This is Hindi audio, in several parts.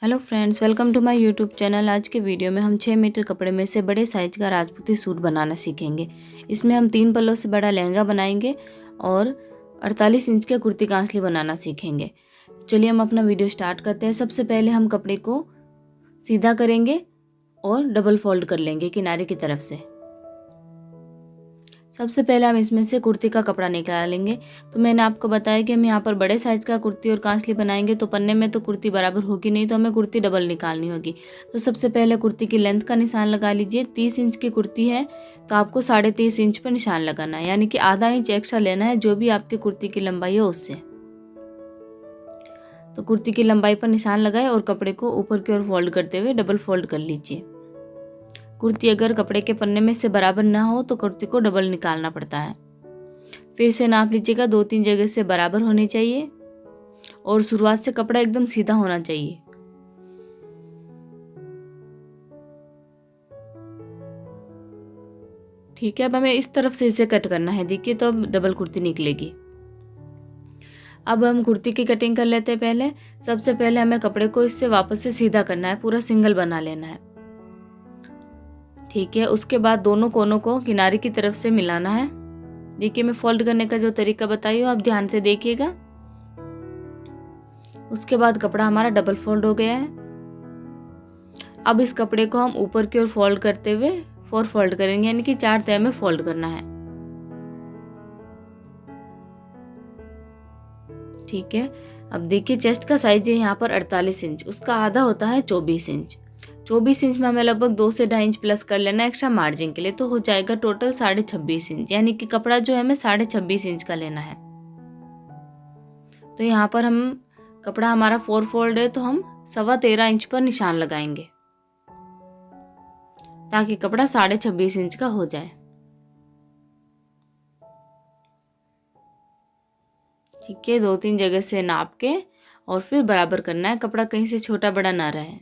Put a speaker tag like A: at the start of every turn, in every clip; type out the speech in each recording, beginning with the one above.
A: Hello friends, welcome to my YouTube channel. आज के वीडियो में हम 6 मीटर कपड़े में से बड़े साइज का राजपूती सूट बनाना सीखेंगे। इसमें हम 3 पल्लों से बड़ा लहंगा बनाएंगे और 48 इंच के कुर्ती कांसली बनाना सीखेंगे। चलिए हम अपना वीडियो स्टार्ट करते हैं। सबसे पहले हम कपड़े को सीधा करेंगे और डबल फोल्ड कर लेंगे किनारे की तरफ से। सबसे पहले हम इसमें से कुर्ती का कपड़ा निकालेंगे। तो मैंने आपको बताया कि हम यहाँ पर बड़े साइज़ का कुर्ती और कांसली बनाएंगे, तो पन्ने में तो कुर्ती बराबर होगी नहीं, तो हमें कुर्ती डबल निकालनी होगी। तो सबसे पहले कुर्ती की लेंथ का निशान लगा लीजिए। 30 इंच की कुर्ती है तो आपको 23.5 इंच पर निशान लगाना है, यानी कि आधा इंच एक्स्ट्रा लेना है जो भी आपकी कुर्ती की लंबाई है उससे। तो कुर्ती की लंबाई पर निशान लगाए और कपड़े को ऊपर की ओर फोल्ड करते हुए डबल फोल्ड कर लीजिए। कुर्ती अगर कपड़े के पन्ने में से बराबर ना हो तो कुर्ती को डबल निकालना पड़ता है। फिर से नाप लीजिएगा, 2-3 जगह से बराबर होनी चाहिए और शुरुआत से कपड़ा एकदम सीधा होना चाहिए। ठीक है, अब हमें इस तरफ से इसे कट करना है। देखिए तो अब डबल कुर्ती निकलेगी। अब हम कुर्ती की कटिंग कर लेते हैं। पहले सबसे पहले हमें कपड़े को इससे वापस से सीधा करना है, पूरा सिंगल बना लेना है। ठीक है, उसके बाद दोनों कोनों को किनारे की तरफ से मिलाना है। देखिए मैं फोल्ड करने का जो तरीका बताई हूँ आप ध्यान से देखिएगा। उसके बाद कपड़ा हमारा डबल फोल्ड हो गया है। अब इस कपड़े को हम ऊपर की ओर फोल्ड करते हुए 4 फोल्ड करेंगे, यानी कि 4 तह में फोल्ड करना है। ठीक है, अब देखिए चेस्ट का साइज है यहाँ पर 48 इंच, उसका आधा होता है 24 इंच। 24 इंच में हमें लगभग 2 से 2.5 इंच प्लस कर लेना है एक्स्ट्रा मार्जिन के लिए, तो हो जाएगा टोटल 26.5 इंच, यानी कि कपड़ा जो है हमें 26.5 इंच का लेना है। तो यहाँ पर हम कपड़ा हमारा 4 फोल्ड है तो हम 13.25 इंच पर निशान लगाएंगे ताकि कपड़ा 26.5 इंच का हो जाए। ठीक है, 2-3 जगह से नाप के और फिर बराबर करना है, कपड़ा कहीं से छोटा बड़ा ना रहे।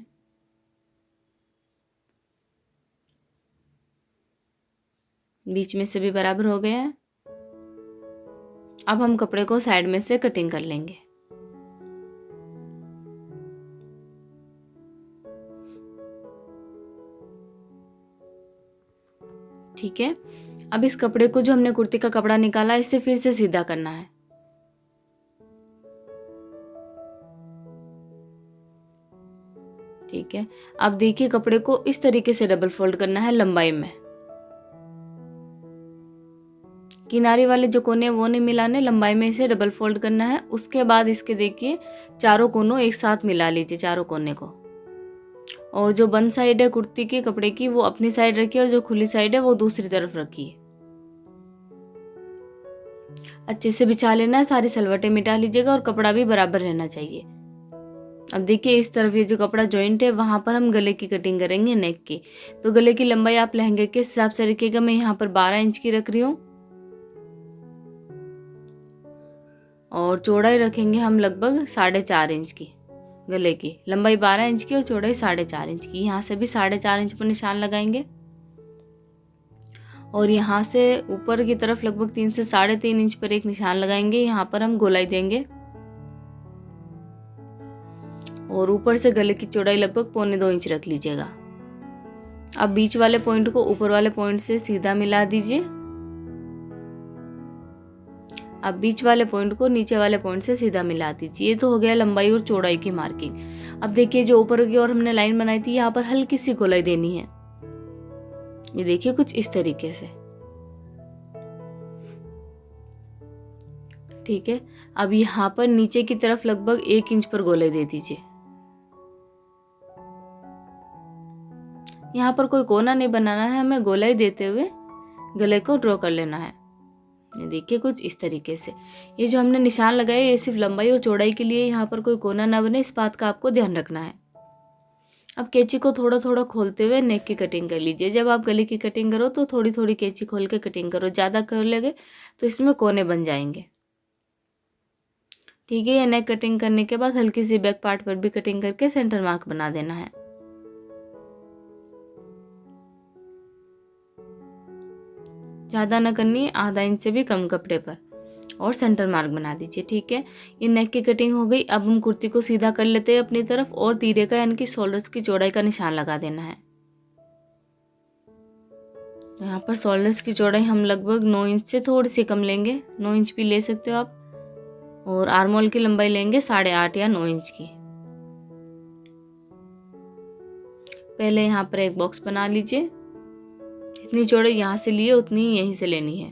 A: बीच में से भी बराबर हो गया है। अब हम कपड़े को साइड में से कटिंग कर लेंगे। ठीक है, अब इस कपड़े को जो हमने कुर्ती का कपड़ा निकाला इसे फिर से सीधा करना है। ठीक है, अब देखिए कपड़े को इस तरीके से डबल फोल्ड करना है लंबाई में। किनारे वाले जो कोने वो नहीं मिलाने, लंबाई में इसे डबल फोल्ड करना है। उसके बाद इसके देखिए चारों कोनों एक साथ मिला लीजिए, चारों कोने को। और जो बंद साइड है कुर्ती के कपड़े की वो अपनी साइड रखिए और जो खुली साइड है वो दूसरी तरफ रखिए। अच्छे से बिछा लेना है, सारी सलवटें मिटा लीजिएगा और कपड़ा भी बराबर रहना चाहिए। अब देखिए इस तरफ ये जो कपड़ा जॉइंट है वहां पर हम गले की कटिंग करेंगे, नेक की। तो गले की लंबाई आप लहंगे के हिसाब से रखिएगा। मैं यहाँ पर 12 इंच की रख रही हूँ और चौड़ाई रखेंगे हम लगभग 4.5 इंच की। गले की लंबाई 12 इंच की और चौड़ाई 4.5 इंच की। यहाँ से भी 4.5 इंच पर निशान लगाएंगे और यहाँ से ऊपर की तरफ लगभग 3 से 3.5 इंच पर एक निशान लगाएंगे। यहाँ पर हम गोलाई देंगे और ऊपर से गले की चौड़ाई लगभग 1.25 इंच रख लीजिएगा। अब बीच वाले पॉइंट को ऊपर वाले पॉइंट से सीधा मिला दीजिए। अब बीच वाले पॉइंट को नीचे वाले पॉइंट से सीधा मिला दीजिए। ये तो हो गया लंबाई और चौड़ाई की मार्किंग। अब देखिए जो ऊपर की ओर हमने लाइन बनाई थी यहाँ पर हल्की सी गोलाई देनी है। ये देखिए कुछ इस तरीके से। ठीक है, अब यहाँ पर नीचे की तरफ लगभग 1 इंच पर गोलाई दे दीजिए। यहाँ पर कोई कोना नहीं बनाना है, हमें गोलाई देते हुए गले को ड्रॉ कर लेना है। ये देखिए कुछ इस तरीके से। ये जो हमने निशान लगाए ये सिर्फ लंबाई और चौड़ाई के लिए, यहाँ पर कोई कोना ना बने, इस बात का आपको ध्यान रखना है। अब कैंची को थोड़ा थोड़ा खोलते हुए नेक की कटिंग कर लीजिए। जब आप गले की कटिंग करो तो थोड़ी थोड़ी कैंची खोल के कटिंग करो, ज़्यादा कर लेंगे तो इसमें कोने बन जाएंगे। ठीक है, ये नेक कटिंग करने के बाद हल्की सी बैक पार्ट पर भी कटिंग करके सेंटर मार्क बना देना है। ज़्यादा न करनी है, आधा इंच से भी कम कपड़े पर। और सेंटर मार्क बना दीजिए। ठीक है, ये नेक की कटिंग हो गई। अब हम कुर्ती को सीधा कर लेते हैं अपनी तरफ और तीरे का यानी कि शोल्डर्स की चौड़ाई का निशान लगा देना है। यहाँ पर शोल्डर्स की चौड़ाई हम लगभग 9 इंच से थोड़ी सी कम लेंगे, 9 इंच भी ले सकते हो आप। और आर्म होल की लंबाई लेंगे 8.5 या 9 इंच की। पहले यहाँ पर एक बॉक्स बना लीजिए, जितनी चौड़ाई यहाँ से लिए उतनी ही यहीं से लेनी है।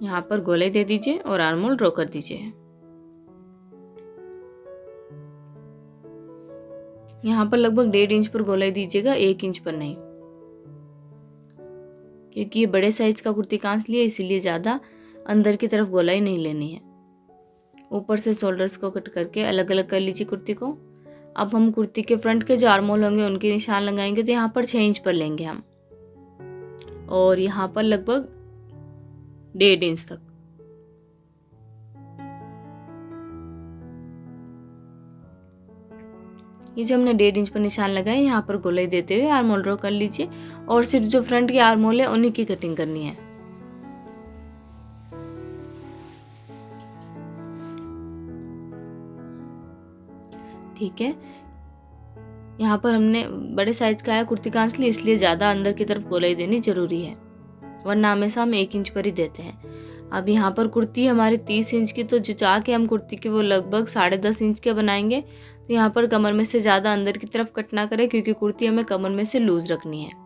A: यहाँ पर गोलाई दे दीजिए और आर्म होल ड्रॉ कर दीजिए। यहाँ पर लगभग 1.5 इंच पर गोलाई दीजिएगा, 1 इंच पर नहीं, क्योंकि ये बड़े साइज का कुर्ती कांच लिए इसीलिए ज़्यादा अंदर की तरफ गोलाई नहीं लेनी है। ऊपर से शोल्डर्स को कट करके अलग अलग कर लीजिए कुर्ती को। अब हम कुर्ती के फ्रंट के जो आर्म होल होंगे उनके निशान लगाएंगे, तो यहाँ पर 6 इंच पर लेंगे हम और यहाँ पर लगभग 1.5 इंच तक। ये जो हमने 1.5 इंच पर निशान लगाए, यहाँ पर गोलाई देते हुए आर्म होल ड्रॉ कर लीजिए और सिर्फ जो फ्रंट के आर्म होल है उन्हीं की कटिंग करनी है। ठीक है, यहाँ पर हमने बड़े साइज का है कुर्ती कांच ली, इसलिए ज़्यादा अंदर की तरफ गोलाई देनी जरूरी है, वरना हमेशा हम 1 इंच पर ही देते हैं। अब यहाँ पर कुर्ती हमारी 30 इंच की, तो जो चाक है हम कुर्ती की वो लगभग 10.5 इंच के बनाएंगे। तो यहाँ पर कमर में से ज़्यादा अंदर की तरफ कट ना करें, क्योंकि कुर्ती हमें कमर में से लूज रखनी है।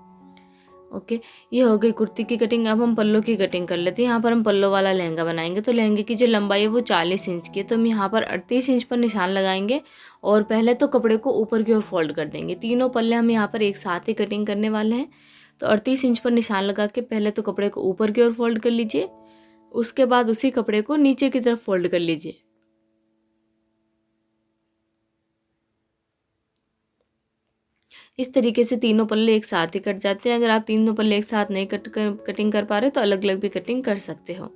A: ओके, ये हो गई कुर्ती की कटिंग। अब हम पल्लो की कटिंग कर लेते हैं। यहाँ पर हम पल्लो वाला लहंगा बनाएंगे, तो लहंगे की जो लंबाई है वो 40 इंच की है, तो हम यहाँ पर 38 इंच पर निशान लगाएंगे और पहले तो कपड़े को ऊपर की ओर फोल्ड कर देंगे। तीनों पल्ले हम यहाँ पर एक साथ ही कटिंग करने वाले हैं, तो 38 इंच पर निशान लगा के पहले तो कपड़े को ऊपर की ओर फोल्ड कर लीजिए, उसके बाद उसी कपड़े को नीचे की तरफ फोल्ड कर लीजिए। इस तरीके से तीनों पल्ले एक साथ ही कट जाते हैं। अगर आप तीनों पल्ले एक साथ नहीं कटिंग कर पा रहे तो अलग अलग भी कटिंग कर सकते हो।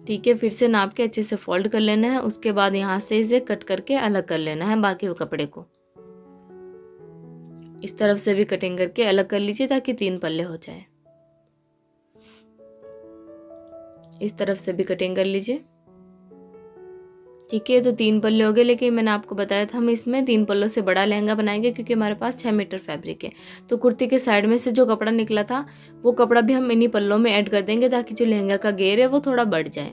A: ठीक है, फिर से नाप के अच्छे से फोल्ड कर लेना है, उसके बाद यहाँ से इसे कट करके अलग कर लेना है बाकी कपड़े को। इस तरफ से भी कटिंग करके अलग कर लीजिए ताकि 3 पल्ले हो जाए। इस तरफ से भी कटिंग कर लीजिए। ठीक है, तो 3 पल्ले हो गए, लेकिन मैंने आपको बताया था हम इसमें 3 पल्लों से बड़ा लहंगा बनाएंगे, क्योंकि हमारे पास 6 मीटर फैब्रिक है। तो कुर्ती के साइड में से जो कपड़ा निकला था वो कपड़ा भी हम इन्हीं पल्लों में ऐड कर देंगे, ताकि जो लहंगा का घेर है वो थोड़ा बढ़ जाए।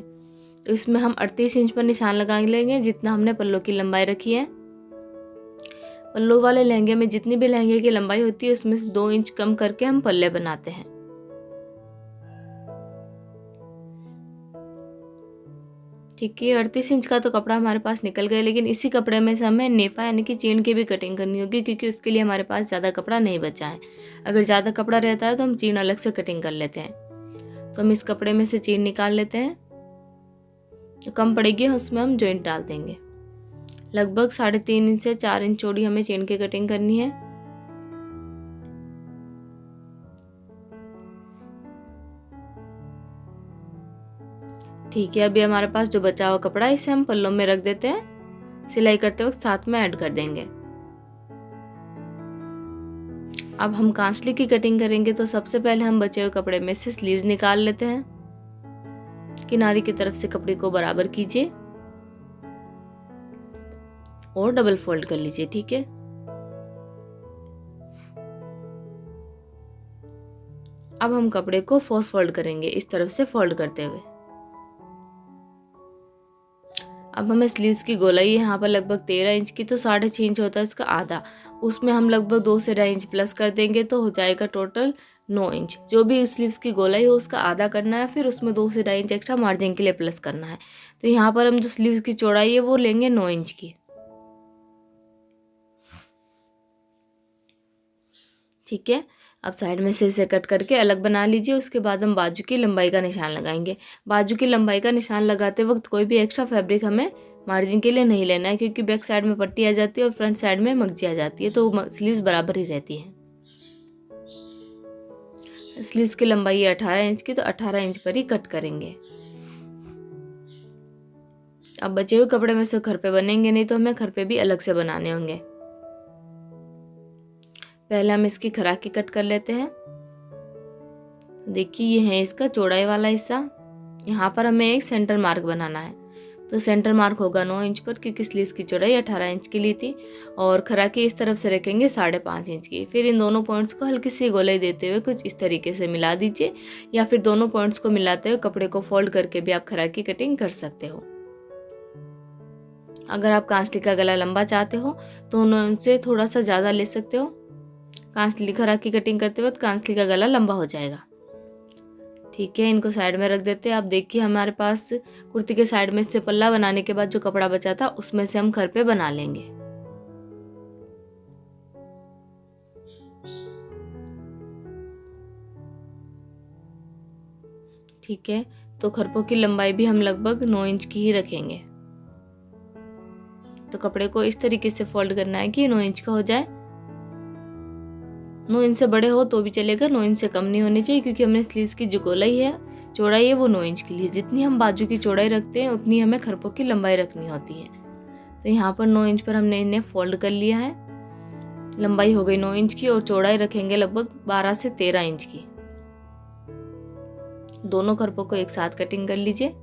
A: तो इसमें हम 38 इंच पर निशान लगा लेंगे, जितना हमने पल्लों की लंबाई रखी है। पल्लों वाले लहंगे में जितनी भी लहंगे की लंबाई होती है उसमें से 2 इंच कम करके हम पल्ले बनाते हैं। ठीक है, 38 इंच का तो कपड़ा हमारे पास निकल गया, लेकिन इसी कपड़े में से हमें नेफा यानी कि चेन की भी कटिंग करनी होगी, क्योंकि उसके लिए हमारे पास ज़्यादा कपड़ा नहीं बचा है। अगर ज़्यादा कपड़ा रहता है तो हम चेन अलग से कटिंग कर लेते हैं। तो हम इस कपड़े में से चेन निकाल लेते हैं, जो कम पड़ेगी उसमें हम जॉइंट डाल देंगे। लगभग 3.5 इंच से 4 इंच चौड़ी हमें चेन की कटिंग करनी है। ठीक है, अभी हमारे पास जो बचा हुआ कपड़ा इसे हम पल्लों में रख देते हैं, सिलाई करते वक्त साथ में ऐड कर देंगे। अब हम कांसली की कटिंग करेंगे, तो सबसे पहले हम बचे हुए कपड़े में से स्लीव्स निकाल लेते हैं। किनारे की तरफ से कपड़े को बराबर कीजिए और डबल फोल्ड कर लीजिए। ठीक है, अब हम कपड़े को 4 फोल्ड करेंगे, इस तरफ से फोल्ड करते हुए। अब हमें स्लीव्स की गोलाई यहाँ पर लगभग 13 इंच की, तो 6.5 इंच होता है इसका आधा, उसमें हम लगभग 2 से 2.5 इंच प्लस कर देंगे, तो हो जाएगा टोटल 9 इंच। जो भी स्लीव्स की गोलाई हो उसका आधा करना है, फिर उसमें 2 से 2.5 इंच एक्स्ट्रा मार्जिन के लिए प्लस करना है। तो यहाँ पर हम जो स्लीव्स की चौड़ाई है वो लेंगे 9 इंच की। ठीक है, अब साइड में से इसे कट करके अलग बना लीजिए। उसके बाद हम बाजू की लंबाई का निशान लगाएंगे। बाजू की लंबाई का निशान लगाते वक्त कोई भी एक्स्ट्रा फैब्रिक हमें मार्जिन के लिए नहीं लेना है, क्योंकि बैक साइड में पट्टी आ जाती है और फ्रंट साइड में मगजी आ जाती है, तो स्लीव्स बराबर ही रहती है। स्लीव्स की लंबाई है 18 इंच की, तो 18 इंच पर ही कट करेंगे। अब बचे हुए कपड़े में से खरपे बनेंगे नहीं, तो हमें खरपे भी अलग से बनाने होंगे। पहले हम इसकी खराकी कट कर लेते हैं। देखिए ये है इसका चौड़ाई वाला हिस्सा। यहाँ पर हमें एक सेंटर मार्क बनाना है, तो सेंटर मार्क होगा 9 इंच पर, क्योंकि स्लीव्स की चौड़ाई 18 इंच की ली थी और खराकी इस तरफ से रखेंगे 5.5 इंच की। फिर इन दोनों पॉइंट्स को हल्की सी गोलाई देते हुए कुछ इस तरीके से मिला दीजिए, या फिर दोनों पॉइंट्स को मिलाते हुए कपड़े को फोल्ड करके भी आप खराकी कटिंग कर सकते हो। अगर आप कांसली का गला लंबा चाहते हो तो उनसे थोड़ा सा ज़्यादा ले सकते हो। कांसली खराकी कटिंग करते वक्त कांसली का गला लंबा हो जाएगा। ठीक है, इनको साइड में रख देते हैं। आप देखिए हमारे पास कुर्ती के साइड में से पल्ला बनाने के बाद जो कपड़ा बचा था उसमें से हम खरपे बना लेंगे। ठीक है, तो खरपों की लंबाई भी हम लगभग 9 इंच की ही रखेंगे। तो कपड़े को इस तरीके से फोल्ड करना है कि 9 इंच का हो जाए। 9 इंच से बड़े हो तो भी चलेगा, 9 इंच से कम नहीं होनी चाहिए, क्योंकि हमने स्लीव्स की जो गोलाई है, चौड़ाई है, वो 9 इंच की लिए। जितनी हम बाजू की चौड़ाई रखते हैं उतनी हमें खरपों की लंबाई रखनी होती है। तो यहाँ पर 9 इंच पर हमने इन्हें फोल्ड कर लिया है। लंबाई हो गई 9 इंच की और चौड़ाई रखेंगे लगभग 12 से 13 इंच की। दोनों खरपों को एक साथ कटिंग कर लीजिए।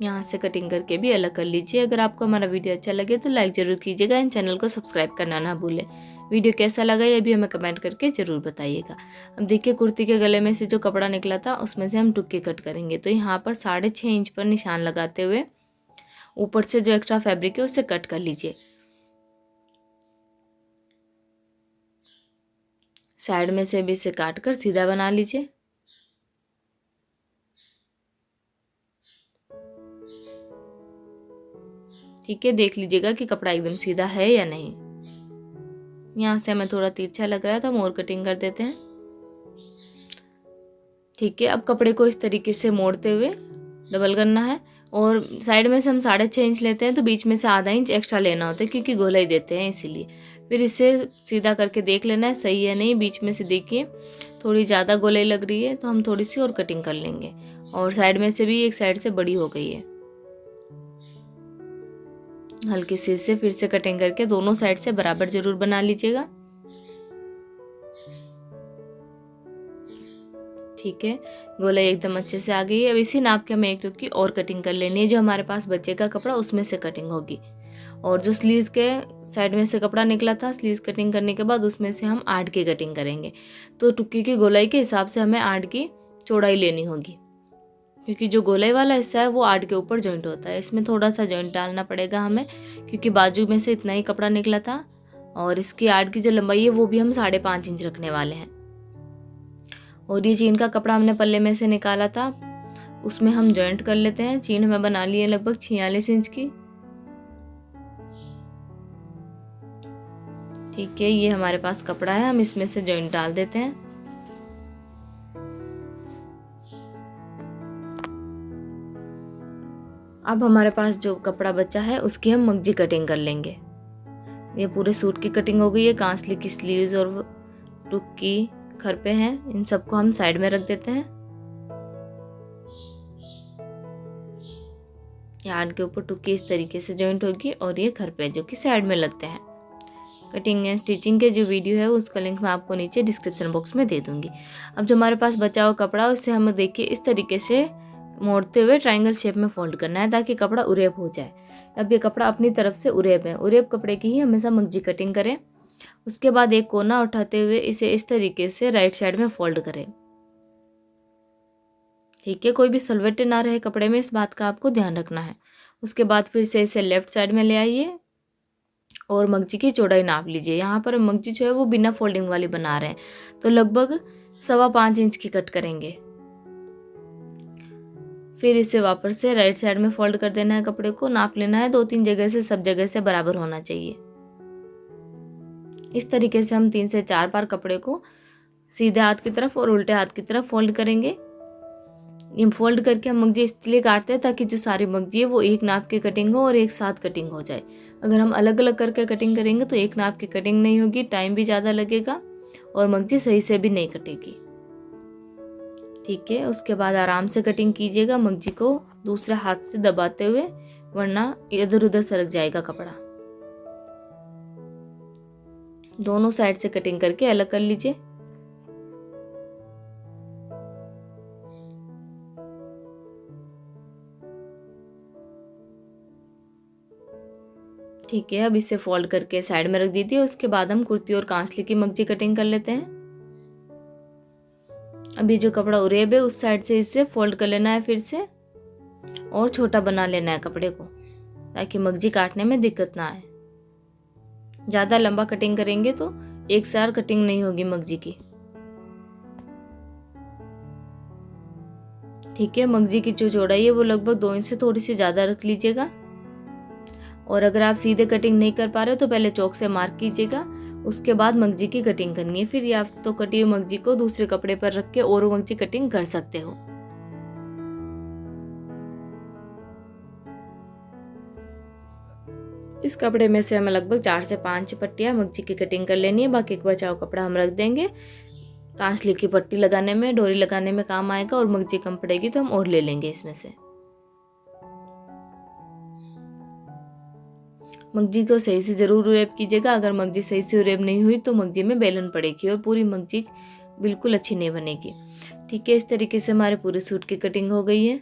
A: यहाँ से कटिंग करके भी अलग कर लीजिए। अगर आपको हमारा वीडियो अच्छा लगे तो लाइक ज़रूर कीजिएगा, इन चैनल को सब्सक्राइब करना ना भूलें। वीडियो कैसा लगा ये भी हमें कमेंट करके ज़रूर बताइएगा। अब देखिए कुर्ती के गले में से जो कपड़ा निकला था उसमें से हम टुक्के कट करेंगे। तो यहाँ पर 6.5 इंच पर निशान लगाते हुए ऊपर से जो एक्स्ट्रा फैब्रिक है उससे कट कर लीजिए। साइड में से भी इसे काट कर सीधा बना लीजिए। ठीक है, देख लीजिएगा कि कपड़ा एकदम सीधा है या नहीं। यहाँ से हमें थोड़ा तिरछा लग रहा है तो हम और कटिंग कर देते हैं। ठीक है, अब कपड़े को इस तरीके से मोड़ते हुए डबल करना है और साइड में से हम 6.5 इंच लेते हैं तो बीच में से आधा इंच एक्स्ट्रा लेना होता है, क्योंकि गोलाई देते हैं इसीलिए। फिर इसे सीधा करके देख लेना है सही है नहीं। बीच में से देखिए थोड़ी ज़्यादा गोलाई लग रही है तो हम थोड़ी सी और कटिंग कर लेंगे। और साइड में से भी एक साइड से बड़ी हो गई है, हल्की सी से फिर से कटिंग करके दोनों साइड से बराबर जरूर बना लीजिएगा। ठीक है, गोलाई एकदम अच्छे से आ गई है। अब इसी नाप के हमें एक टुकड़ी और कटिंग कर लेनी है। जो हमारे पास बचेगा कपड़ा उसमें से कटिंग होगी। और जो स्लीव्स के साइड में से कपड़ा निकला था, स्लीव्स कटिंग करने के बाद उसमें से हम 8 की कटिंग करेंगे। तो टुक्की की गोलाई के हिसाब से हमें 8 की चौड़ाई लेनी होगी, क्योंकि जो गोलाई वाला हिस्सा है वो 8 के ऊपर जॉइंट होता है। इसमें थोड़ा सा जॉइंट डालना पड़ेगा हमें, क्योंकि बाजू में से इतना ही कपड़ा निकला था। और इसकी 8 की जो लंबाई है वो भी हम 5.5 इंच रखने वाले हैं। और ये चीन का कपड़ा हमने पल्ले में से निकाला था, उसमें हम जॉइंट कर लेते हैं। चीन हमें बना ली है लगभग 46 इंच की। ठीक है, ये हमारे पास कपड़ा है, हम इसमें से जॉइंट डाल देते हैं। अब हमारे पास जो कपड़ा बचा है उसकी हम मगजी कटिंग कर लेंगे। ये पूरे सूट की कटिंग हो गई है। कांसली की स्लीव्स और टुक्की खरपे हैं, इन सबको हम साइड में रख देते हैं। यार्ड के ऊपर टुक्की इस तरीके से जॉइंट होगी और ये खरपे जो कि साइड में लगते हैं। कटिंग एंड स्टिचिंग के जो वीडियो है उसका लिंक मैं आपको नीचे डिस्क्रिप्शन बॉक्स में दे दूंगी। अब जो हमारे पास बचा हुआ कपड़ा उससे हम देखिए इस तरीके से मोड़ते हुए ट्रायंगल शेप में फोल्ड करना है, ताकि कपड़ा उरेब हो जाए। अब ये कपड़ा अपनी तरफ से उरेब है, उरेब कपड़े की ही हमेशा मगजी कटिंग करें। उसके बाद एक कोना उठाते हुए इसे इस तरीके से राइट साइड में फोल्ड करें। ठीक है, कोई भी सलवटे ना रहे कपड़े में, इस बात का आपको ध्यान रखना है। उसके बाद फिर से इसे लेफ्ट साइड में ले आइए और मगजी की चौड़ाई नाप लीजिए। यहाँ पर मगजी जो है वो बिना फोल्डिंग वाली बना रहे हैं, तो लगभग 5.25 इंच की कट करेंगे। फिर इसे वापस से राइट साइड में फोल्ड कर देना है। कपड़े को नाप लेना है 2-3 जगह से, सब जगह से बराबर होना चाहिए। इस तरीके से हम 3 से 4 बार कपड़े को सीधे हाथ की तरफ और उल्टे हाथ की तरफ फोल्ड करेंगे। ये फोल्ड करके हम मगजी इसलिए काटते हैं ताकि जो सारी मगजी है वो एक नाप की कटिंग हो और एक साथ कटिंग हो जाए। अगर हम अलग अलग करके कटिंग करेंगे तो एक नाप की कटिंग नहीं होगी, टाइम भी ज़्यादा लगेगा और मगजी सही से भी नहीं कटेगी। ठीक है, उसके बाद आराम से कटिंग कीजिएगा। मगजी को दूसरे हाथ से दबाते हुए वरना इधर उधर सरक जाएगा कपड़ा। दोनों साइड से कटिंग करके अलग कर लीजिए। ठीक है, अब इसे फोल्ड करके साइड में रख दीजिए। उसके बाद हम कुर्ती और कांसली की मगजी कटिंग कर लेते हैं। अभी जो कपड़ा उरेब है उस साइड से इसे फोल्ड कर लेना है फिर से, और छोटा बना लेना है कपड़े को, ताकि मगजी काटने में दिक्कत ना आए। ज़्यादा लंबा कटिंग करेंगे तो एक सार कटिंग नहीं होगी मगजी की। ठीक है, मगजी की जो चौड़ाई है वो लगभग 2 इंच से थोड़ी सी ज़्यादा रख लीजिएगा। और अगर आप सीधे कटिंग नहीं कर पा रहे हो तो पहले चौक से मार्क कीजिएगा, उसके बाद मगजी की कटिंग करनी है। फिर या तो कटी हुई मगजी को दूसरे कपड़े पर रख के और मगजी कटिंग कर सकते हो। इस कपड़े में से हमें लगभग 4 से 5 पट्टियां मगजी की कटिंग कर लेनी है। बाकी का बचाव कपड़ा हम रख देंगे। कांसली की पट्टी लगाने में, डोरी लगाने में काम आएगा, और मगजी कम पड़ेगी तो हम और ले लेंगे इसमें से। मगजी को सही से ज़रूर उरेब कीजिएगा। अगर मगजी सही से उरेब नहीं हुई तो मगजी में बेलन पड़ेगी और पूरी मगजी बिल्कुल अच्छी नहीं बनेगी। ठीक है, इस तरीके से हमारे पूरे सूट की कटिंग हो गई है।